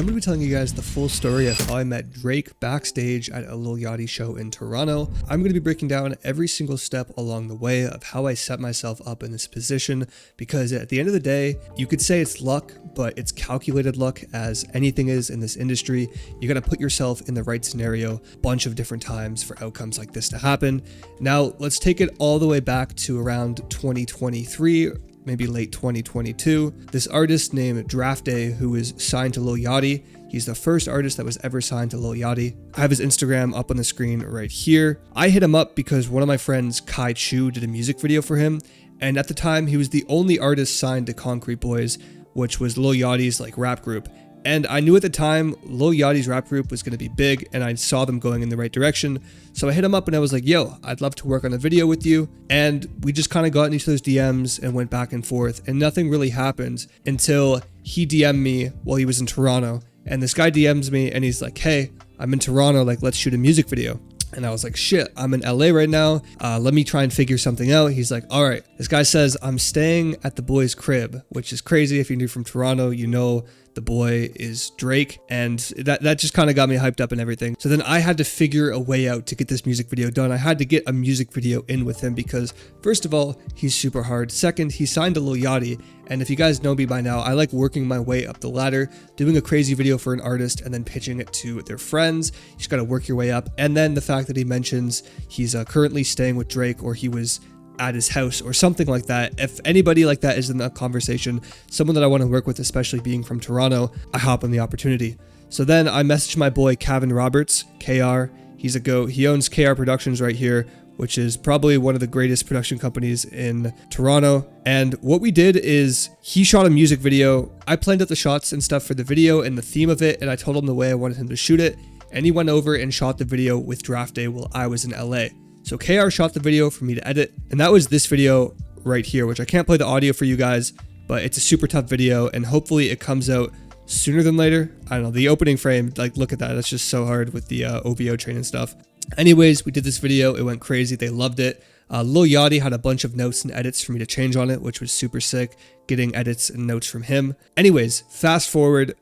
I'm going to be telling you guys the full story of how I met Drake backstage at a Lil Yachty show in Toronto. I'm going to be breaking down every single step along the way of how I set myself up in this position, because at the end of the day, you could say it's luck, but it's calculated luck, as anything is in this industry. You got to put yourself in the right scenario a bunch of different times for outcomes like this to happen. Now, let's take it all the way back to around 2023, maybe late 2022. This artist named Draft Day, who is signed to Lil Yachty. He's the first artist that was ever signed to Lil Yachty. I have his Instagram up on the screen right here. I hit him up because one of my friends, Kai Chu, did a music video for him. And at the time, he was the only artist signed to Concrete Boys, which was Lil Yachty's rap group. And I knew at the time Lil Yachty's rap group was going to be big, and I saw them going in the right direction. So I hit him up and I was like, yo, I'd love to work on a video with you. And we just kind of got in each other's DMs and went back and forth, and nothing really happened until he DM'd me while he was in Toronto. And this guy DMs me and he's like, hey, I'm in Toronto, let's shoot a music video. And I was like, shit, I'm in LA right now. Let me try and figure something out. He's like, all right. This guy says, I'm staying at the boy's crib, which is crazy. If you're from Toronto, you know the boy is Drake. And that just kind of got me hyped up and everything. So then I had to figure a way out to get this music video done. I had to get a music video in with him because, first of all, he's super hard. Second, he signed to Lil Yachty. And if you guys know me by now, I like working my way up the ladder, doing a crazy video for an artist and then pitching it to their friends. You just got to work your way up. And then the fact that he mentions he's currently staying with Drake, or he was at his house or something like that. If anybody like that is in that conversation, someone that I want to work with, especially being from Toronto, I hop on the opportunity. So then I messaged my boy, Kevin Roberts, KR. He's a GOAT. He owns KR Productions right here, which is probably one of the greatest production companies in Toronto. And what we did is he shot a music video. I planned out the shots and stuff for the video and the theme of it, and I told him the way I wanted him to shoot it. And he went over and shot the video with Draft Day while I was in LA. So KR shot the video for me to edit, and that was this video right here, which I can't play the audio for you guys, but it's a super tough video, and hopefully it comes out sooner than later. I don't know, the opening frame, look at that. That's just so hard with the OVO train and stuff. Anyways, we did this video. It went crazy. They loved it. Lil Yachty had a bunch of notes and edits for me to change on it, which was super sick, getting edits and notes from him. Anyways, fast forward,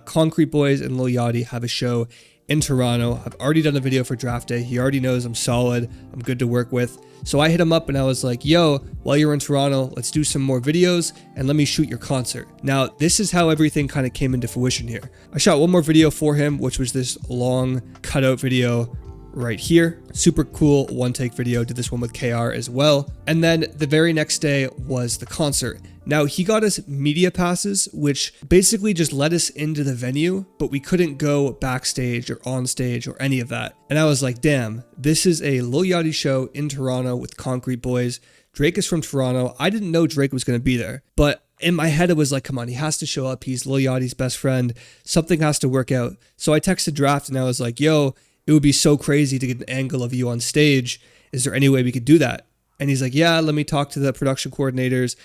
Concrete Boys and Lil Yachty have a show in Toronto. I've already done a video for Draft Day. He already knows I'm solid. I'm good to work with. So I hit him up and I was like, yo, while you're in Toronto, let's do some more videos and let me shoot your concert. Now, this is how everything kind of came into fruition here. I shot one more video for him, which was this long cutout video right here. Super cool one take video. Did this one with KR as well. And then the very next day was the concert. Now, he got us media passes, which basically just let us into the venue, but we couldn't go backstage or on stage or any of that. And I was like, damn, this is a Lil Yachty show in Toronto with Concrete Boys. Drake is from Toronto. I didn't know Drake was going to be there, but in my head, it was like, come on, he has to show up. He's Lil Yachty's best friend. Something has to work out. So I texted Draft and I was like, yo, it would be so crazy to get an angle of you on stage. Is there any way we could do that? And he's like, yeah, let me talk to the production coordinators.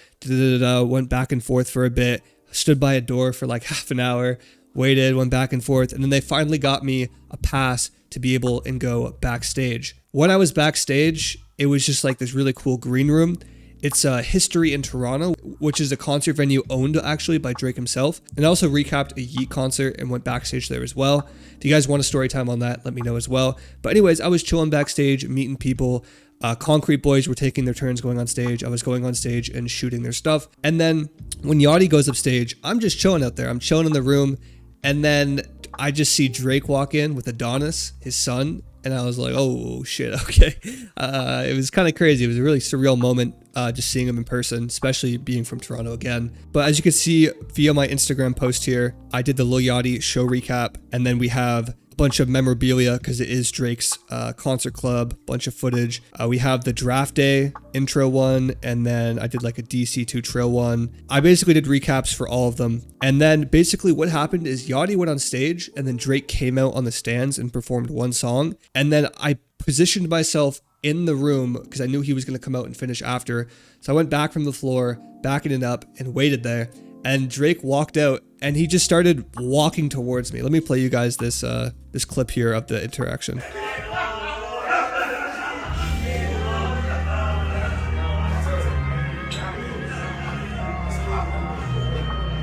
Went back and forth for a bit, stood by a door for half an hour, waited, went back and forth. And then they finally got me a pass to be able and go backstage. When I was backstage, it was just this really cool green room. It's History in Toronto, which is a concert venue owned actually by Drake himself. And I also recapped a Yeet concert and went backstage there as well. If you guys want a story time on that, let me know as well. But anyways, I was chilling backstage, meeting people. Concrete Boys were taking their turns going on stage. I was going on stage and shooting their stuff. And then when Yachty goes upstage, I'm just chilling out there. I'm chilling in the room. And then I just see Drake walk in with Adonis, his son. And I was like, oh shit, okay. It was kind of crazy. It was a really surreal moment just seeing him in person, especially being from Toronto again. But as you can see via my Instagram post here, I did the Lil Yachty show recap. And then we have a bunch of memorabilia because it is Drake's concert club, bunch of footage. We have the Draft Day intro one, and then I did a DC2 trail one. I basically did recaps for all of them. And then basically what happened is Yachty went on stage and then Drake came out on the stands and performed one song. And then I positioned myself in the room because I knew he was going to come out and finish after. So I went back from the floor, backing it up, and waited there. And Drake walked out and he just started walking towards me. Let me play you guys this this clip here of the interaction.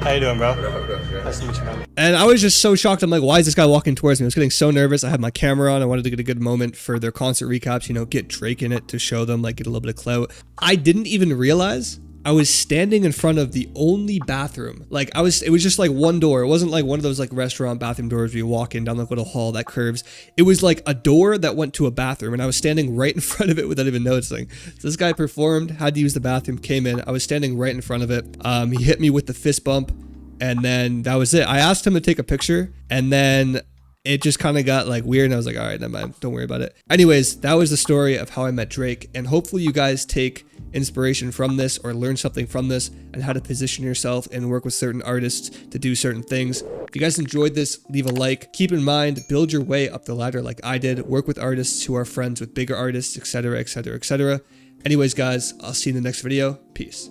How you doing, bro? Bro. Nice to meet you, man. And I was just so shocked. I'm like, why is this guy walking towards me? I was getting so nervous. I had my camera on. I wanted to get a good moment for their concert recaps, you know, get Drake in it to show them, like, get a little bit of clout. I didn't even realize I was standing in front of the only bathroom. Like, it was just like one door. It wasn't like one of those like restaurant bathroom doors where you walk in down the little hall that curves. It was like a door that went to a bathroom, and I was standing right in front of it without even noticing. So this guy performed, had to use the bathroom, came in. I was standing right in front of it. He hit me with the fist bump, and then that was it. I asked him to take a picture, and then it just kind of got like weird, and I was like, all right, never mind, don't worry about it. Anyways, that was the story of how I met Drake, and hopefully you guys take inspiration from this or learn something from this and how to position yourself and work with certain artists to do certain things. If you guys enjoyed this, leave a like. Keep in mind, build your way up the ladder like I did. Work with artists who are friends with bigger artists, etc., etc., etc. Anyways, guys, I'll see you in the next video. Peace.